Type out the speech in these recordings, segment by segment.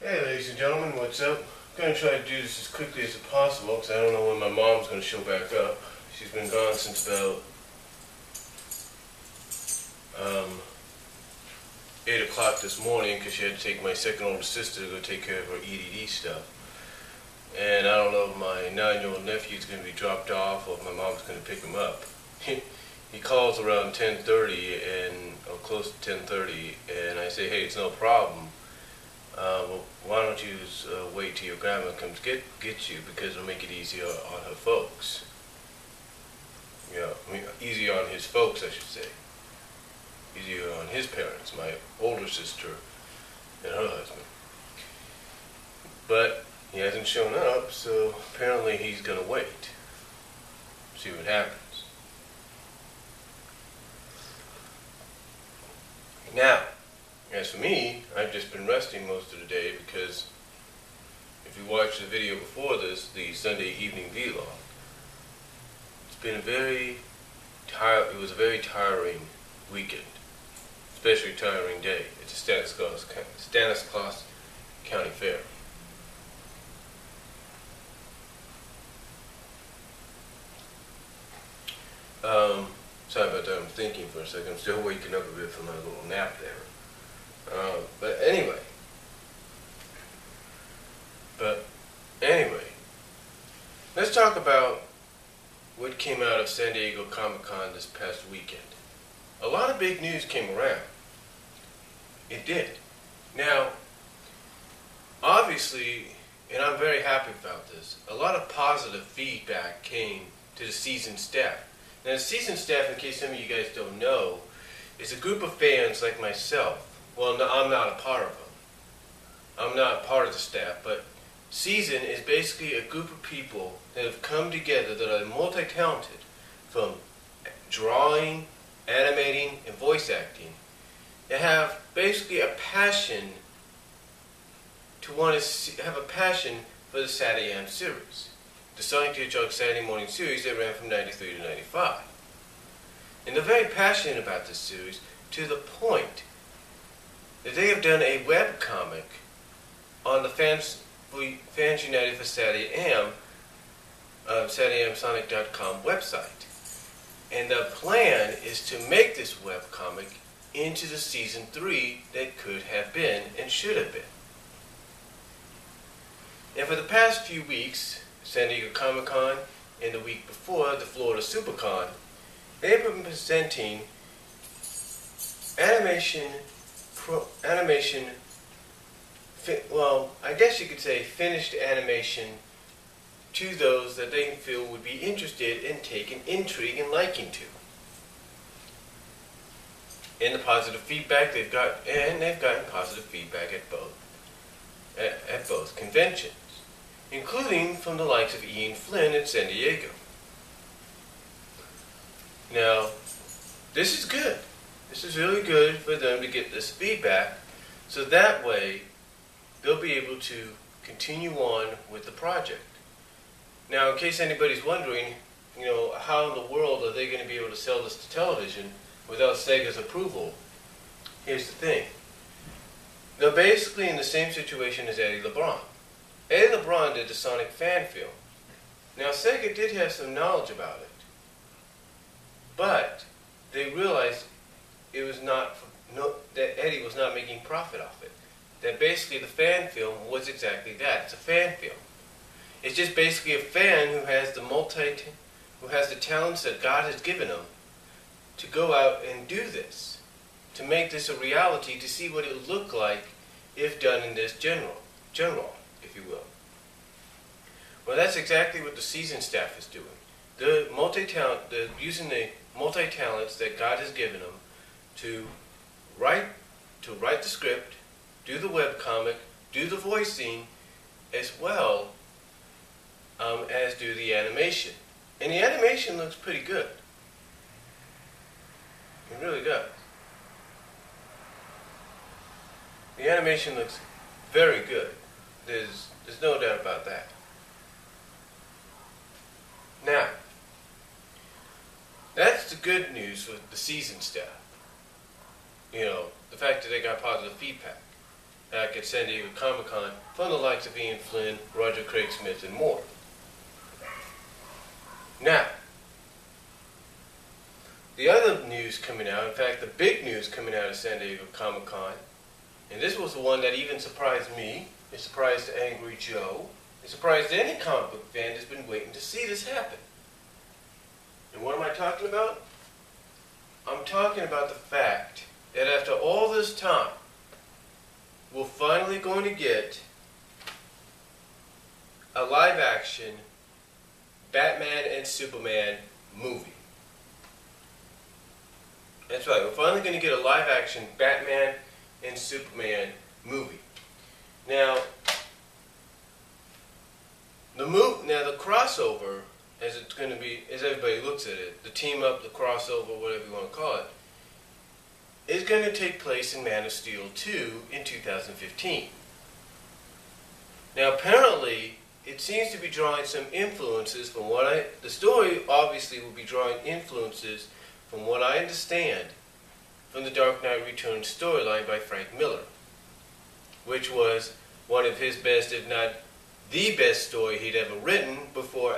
Hey, ladies and gentlemen, what's up? I'm going to try to do this as quickly as possible because I don't know when my mom's going to show back up. She's been gone since about 8 o'clock this morning because she had to take my second older sister to go take care of her EDD stuff. And I don't know if my 9-year-old nephew is going to be dropped off or if my mom's going to pick him up. He calls around 10:30 or close to 10:30, and I say, hey, it's no problem. Well, why don't you wait till your grandma comes get you, because it'll make it easier on her folks. Yeah, I mean, easier on his folks, I should say. Easier on his parents, my older sister and her husband. But he hasn't shown up, so apparently he's gonna wait. See what happens. Now, as for me, I've just been resting most of the day because if you watched the video before this, the Sunday evening vlog, it was a very tiring weekend, especially a tiring day. It's a Stanislaus County Fair. Sorry about that, I'm thinking for a second. I'm still waking up a bit from my little nap there. But anyway, let's talk about what came out of San Diego Comic-Con this past weekend. A lot of big news came around. It did. Now, obviously, and I'm very happy about this, a lot of positive feedback came to the seasoned staff. Now, the seasoned staff, in case some of you guys don't know, is a group of fans like myself. Well, no, I'm not a part of them. I'm not part of the staff, but Season is basically a group of people that have come together that are multi-talented, from drawing, animating, and voice acting. They have basically a passion have a passion for the Saturday AM series. The Sonic the Hedgehog Saturday morning series that ran from 93 to 95. And they're very passionate about this series to the point that they have done a web comic on the Fans United for Saturday AM, SaturdayAMSonic.com website. And the plan is to make this web comic into the season 3 that could have been and should have been. And for the past few weeks, San Diego Comic-Con and the week before, the Florida SuperCon, they've been presenting I guess you could say finished animation to those that they feel would be interested in taking intrigue and liking to. And the positive feedback they've gotten positive feedback at both conventions, including from the likes of Ian Flynn in San Diego. Now, this is good. This is really good for them to get this feedback, so that way they'll be able to continue on with the project. Now, in case anybody's wondering, how in the world are they going to be able to sell this to television without Sega's approval? Here's the thing. They're basically in the same situation as Eddie LeBron. Eddie LeBron did the Sonic fan film. Now, Sega did have some knowledge about it, but they realized that Eddie was not making profit off it. That basically the fan film was exactly that. It's a fan film. It's just basically a fan who has the talents that God has given him to go out and do this, to make this a reality, to see what it would look like if done in this genre, if you will. Well, that's exactly what the season staff is doing. They're using the multi-talents that God has given them to write the script, do the webcomic, do the voicing, as well as do the animation. And the animation looks pretty good. It really does. The animation looks very good. There's no doubt about that. Now, that's the good news with the season staff. The fact that they got positive feedback. back at San Diego Comic-Con from the likes of Ian Flynn, Roger Craig Smith, and more. Now, the other news coming out, in fact, the big news coming out of San Diego Comic-Con, and this was the one that even surprised me, it surprised Angry Joe, it surprised any comic book fan that's been waiting to see this happen. And what am I talking about? I'm talking about the fact that after all this time, we're finally going to get a live-action Batman and Superman movie. That's right, we're finally going to get a live-action Batman and Superman movie. Now, the crossover, as it's going to be, as everybody looks at it, the team up, the crossover, whatever you want to call it, is going to take place in Man of Steel 2 in 2015. Now, apparently, it seems to be drawing some influences from the story obviously will be drawing influences from what I understand from the Dark Knight Returns storyline by Frank Miller, which was one of his best, if not the best story he'd ever written before,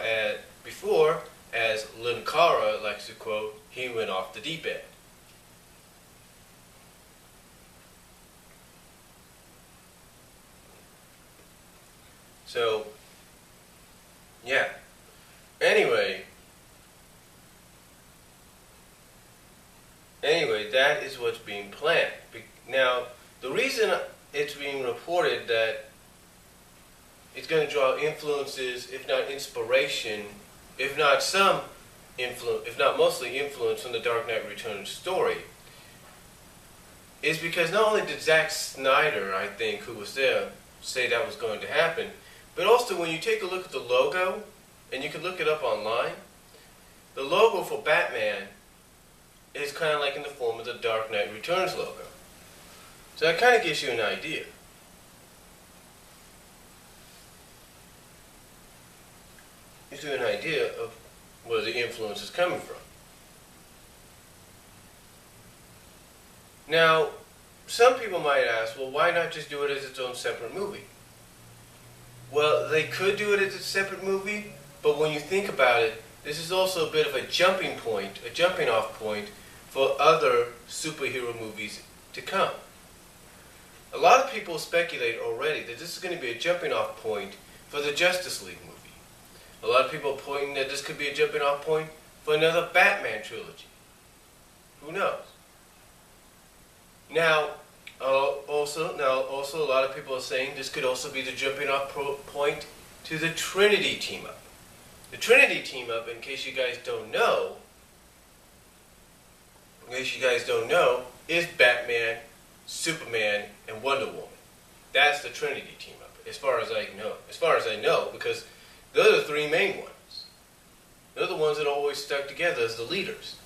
as Linkara likes to quote, he went off the deep end. So, yeah. Anyway, that is what's being planned. Now, the reason it's being reported that it's going to draw influences, if not inspiration, if not some influence, if not mostly influence from the Dark Knight Returns story, is because not only did Zack Snyder, I think, who was there, say that was going to happen, but also when you take a look at the logo, and you can look it up online, the logo for Batman is kind of like in the form of the Dark Knight Returns logo. So that kind of gives you an idea. Gives you an idea of where the influence is coming from. Now, some people might ask, well, why not just do it as its own separate movie? Well, they could do it as a separate movie, but when you think about it, this is also a bit of a jumping point, a jumping off point for other superhero movies to come. A lot of people speculate already that this is going to be a jumping off point for the Justice League movie. A lot of people are pointing that this could be a jumping off point for another Batman trilogy. Who knows? Now, also, a lot of people are saying this could also be the jumping off point to the Trinity team-up. The Trinity team-up, in case you guys don't know, is Batman, Superman, and Wonder Woman. That's the Trinity team-up, as far as I know, because they're the three main ones. They're the ones that are always stuck together as the leaders.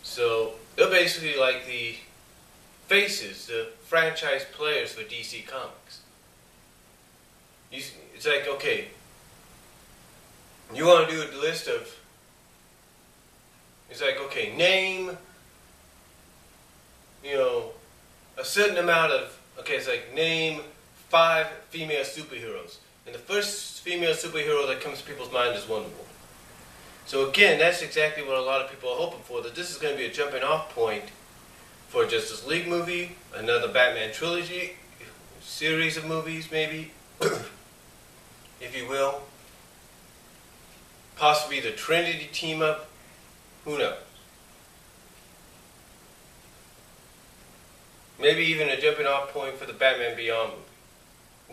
So they're basically like the faces, the franchise players for DC Comics. It's like, okay, you want to do a list of, it's like, okay, name, a certain amount of, it's like name 5 female superheroes. And the first female superhero that comes to people's mind is Wonder Woman. So again, that's exactly what a lot of people are hoping for, that this is going to be a jumping off point for a Justice League movie, another Batman trilogy, series of movies maybe, if you will. Possibly the Trinity team-up, who knows. Maybe even a jumping off point for the Batman Beyond movie,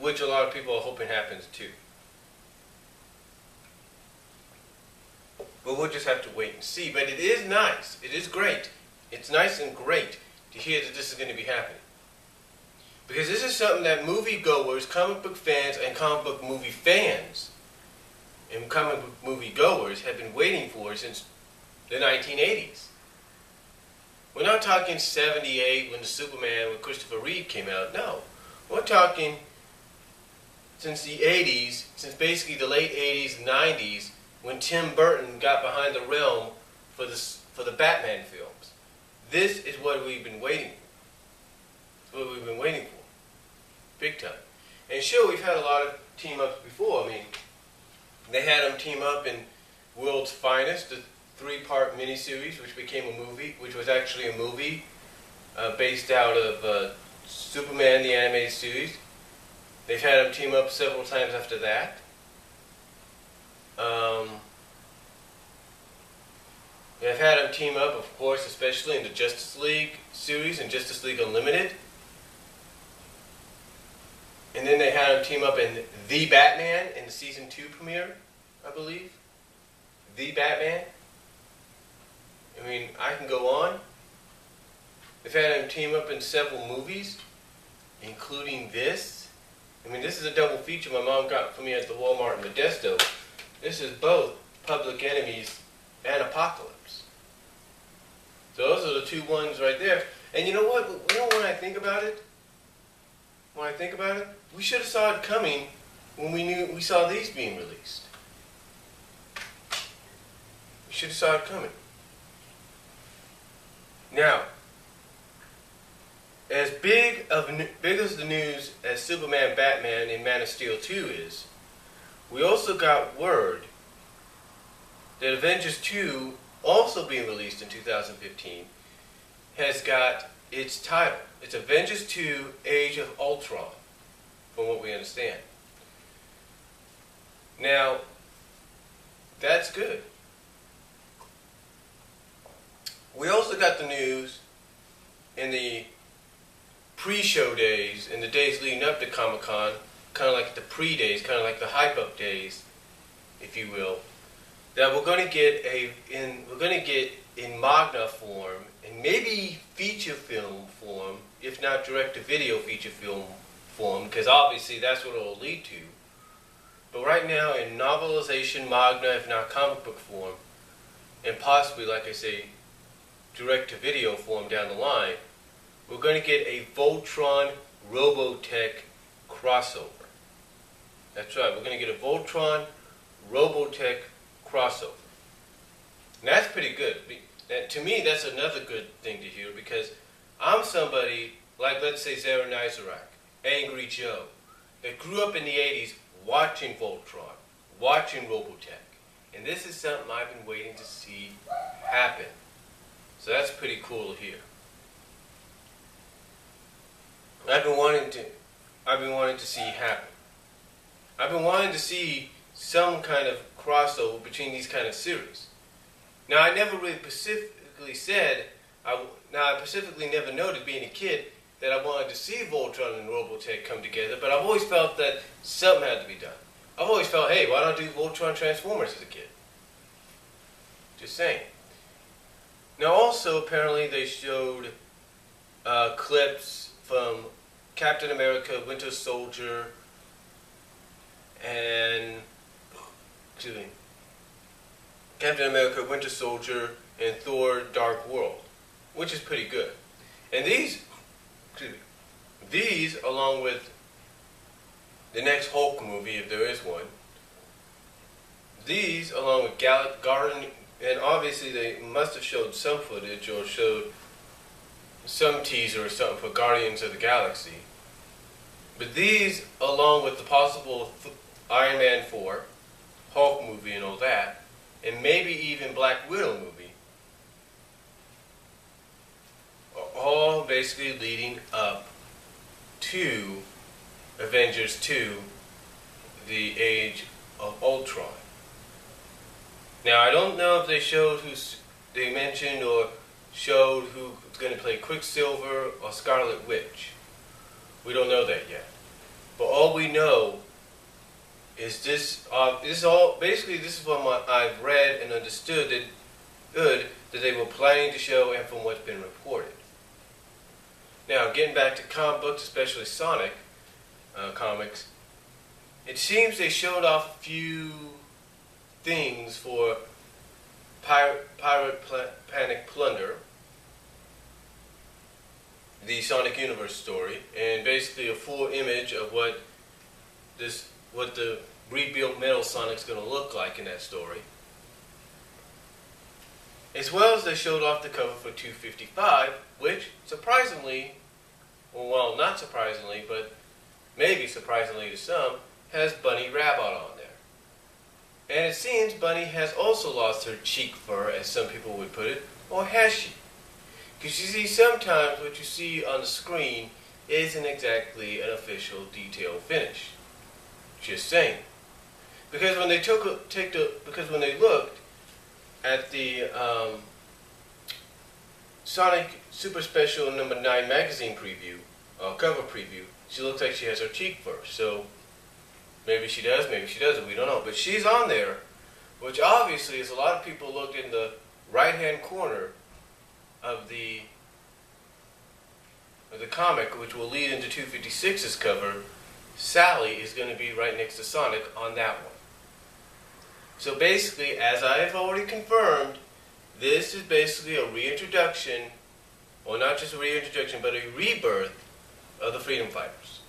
which a lot of people are hoping happens too. But we'll just have to wait and see. But it is nice. It is great. It's nice and great to hear that this is going to be happening. Because this is something that moviegoers, comic book fans, and comic book movie fans, and comic book movie goers have been waiting for since the 1980s. We're not talking 78 when the Superman with Christopher Reeve came out. No. We're talking since the 80s, since basically the late 80s and 90s, when Tim Burton got behind the realm for the Batman films. This is what we've been waiting And sure, we've had a lot of team-ups before. I mean, they had them team up in World's Finest, the 3-part miniseries, which became a movie, which was actually a movie based out of Superman, the animated series. They've had them team up several times after that. They've had them team up, of course, especially in the Justice League series and Justice League Unlimited. And then they had them team up in The Batman in the season 2 premiere, I believe. The Batman. I mean, I can go on. They've had them team up in several movies, including this. I mean, this is a double feature my mom got for me at the Walmart in Modesto. This is both Public Enemies and Apocalypse. So those are the 2 ones right there. And you know what? You know when I think about it? When I think about it, we should have saw it coming when we saw these being released. We should have saw it coming. Now, as big as the news as Superman, Batman, and Man of Steel 2 is, we also got word that Avengers 2, also being released in 2015, has got its title. It's Avengers 2: Age of Ultron, from what we understand. Now, that's good. We also got the news in the pre-show days, in the days leading up to Comic-Con, kind of like the pre-days, kind of like the hype-up days, if you will, that we're going to get in Magna form, and maybe feature film form, if not direct-to-video feature film form, because obviously that's what it'll lead to. But right now, in novelization, Magna, if not comic book form, and possibly, like I say, direct-to-video form down the line, we're going to get a Voltron Robotech crossover. That's right, we're going to get a Voltron Robotech crossover. And that's pretty good. To me, that's another good thing to hear, because I'm somebody, like let's say Zara Nizarak, Angry Joe, that grew up in the 80s watching Voltron, watching Robotech. And this is something I've been waiting to see happen. So that's pretty cool to hear. I've been wanting to see happen. I've been wanting to see some kind of crossover between these kind of series. Now, I never really specifically said, I specifically never noted being a kid that I wanted to see Voltron and Robotech come together, but I've always felt that something had to be done. I've always felt, hey, why not do Voltron Transformers as a kid? Just saying. Now, also, apparently, they showed clips from Captain America, Winter Soldier, and Captain America, Winter Soldier, and Thor: Dark World, which is pretty good. And these, along with the next Hulk movie, if there is one, these, along with Garden, and obviously they must have showed some footage or showed some teaser or something for Guardians of the Galaxy. But these, along with the possible Iron Man 4, Hulk movie and all that, and maybe even Black Widow movie, are all basically leading up to Avengers 2, The Age of Ultron. Now, I don't know if they showed they mentioned or showed who's going to play Quicksilver or Scarlet Witch. We don't know that yet. But all we know is this is what I've read and understood that they were planning to show, and from what's been reported. Now, getting back to comic books, especially Sonic comics, it seems they showed off a few things for Pirate Panic Plunder, the Sonic Universe story, and basically a full image of what the rebuilt Metal Sonic's going to look like in that story. As well as they showed off the cover for 255, which surprisingly, well, not surprisingly, but maybe surprisingly to some, has Bunny Rabbit on there. And it seems Bunny has also lost her cheek fur, as some people would put it, or has she? Because you see, sometimes what you see on the screen isn't exactly an official detailed finish. Just saying. Because when they when they looked at the Sonic Super Special number 9 magazine preview, cover preview, she looks like she has her cheek fur. So maybe she does, maybe she doesn't, we don't know. But she's on there, which obviously, as a lot of people looked in the right-hand corner of the comic, which will lead into 256's cover, Sally is going to be right next to Sonic on that one. So basically, as I have already confirmed, this is basically a reintroduction, or not just a reintroduction, but a rebirth of the Freedom Fighters.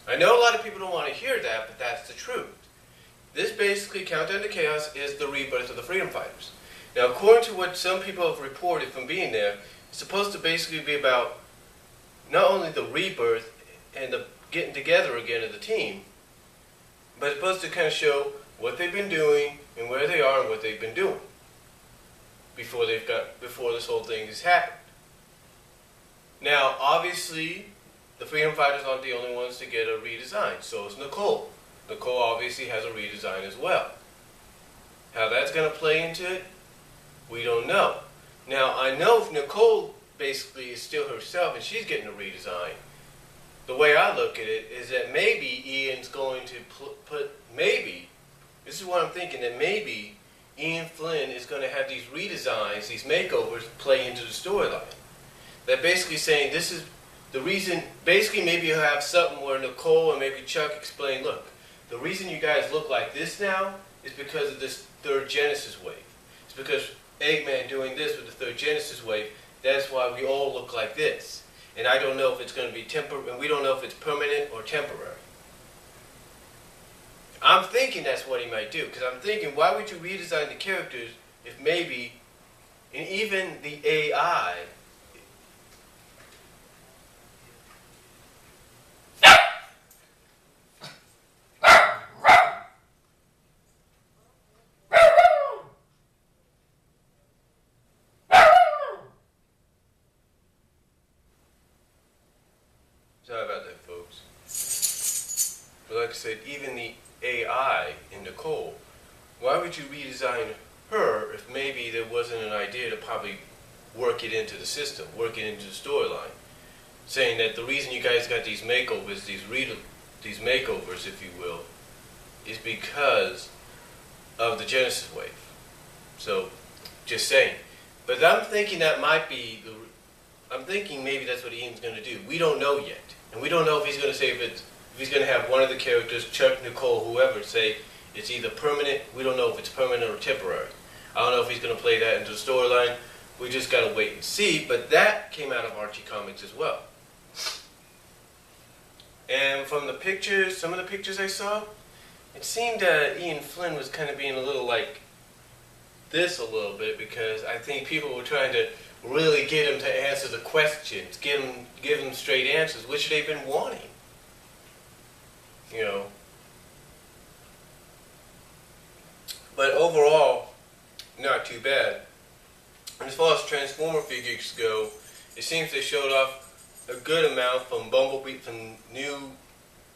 I know a lot of people don't want to hear that, but that's the truth. This basically, Countdown to Chaos, is the rebirth of the Freedom Fighters. Now, according to what some people have reported from being there, it's supposed to basically be about not only the rebirth and the getting together again of the team, but it's supposed to kind of show what they've been doing and where they are and what they've been doing before this whole thing has happened. Now, obviously, the Freedom Fighters aren't the only ones to get a redesign. So is Nicole. Nicole obviously has a redesign as well. How that's going to play into it, we don't know. Now, I know if Nicole basically is still herself and she's getting a redesign, the way I look at it is that maybe Ian's going to this is what I'm thinking, that maybe Ian Flynn is going to have these redesigns, these makeovers, play into the storyline. That basically saying this is the reason, basically maybe you'll have something where Nicole and maybe Chuck explain, look, the reason you guys look like this now is because of this third Genesis wave. It's because Eggman doing this with the third Genesis wave, that's why we all look like this. And I don't know if it's going to be and we don't know if it's permanent or temporary. I'm thinking that's what he might do, because I'm thinking, why would you redesign the characters if maybe, and even the AI, sorry about that, folks. But like I said, even the AI in Nicole, why would you redesign her if maybe there wasn't an idea to probably work it into the system, work it into the storyline? Saying that the reason you guys got these makeovers, these makeovers, if you will, is because of the Genesis wave. So, just saying. But I'm thinking that might be I'm thinking maybe that's what Ian's going to do. We don't know yet. And we don't know if he's going to say if he's going to have one of the characters, Chuck, Nicole, whoever, say it's either permanent. We don't know if it's permanent or temporary. I don't know if he's going to play that into the storyline. We just got to wait and see. But that came out of Archie Comics as well. And from the pictures, some of the pictures I saw, it seemed that Ian Flynn was kind of being a little like this a little bit, because I think people were trying to really get him to answer the questions, give him straight answers, which they've been wanting. You know. But overall, not too bad. And as far as Transformer figures go, it seems they showed off a good amount from Bumblebee, from new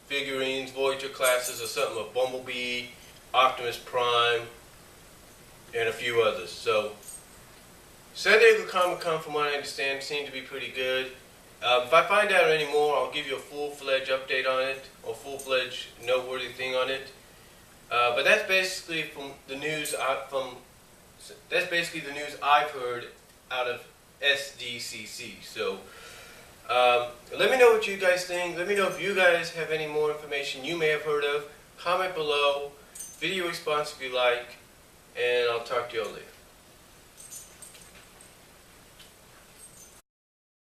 figurines, Voyager classes or something of Bumblebee, Optimus Prime, and a few others. So, San Diego Comic-Con, from what I understand, seemed to be pretty good. If I find out any more, I'll give you a full-fledged update on it, or full-fledged noteworthy thing on it. But that's basically from the news. That's basically the news I've heard out of SDCC. So, let me know what you guys think. Let me know if you guys have any more information you may have heard of. Comment below. Video response if you like. And I'll talk to you all later.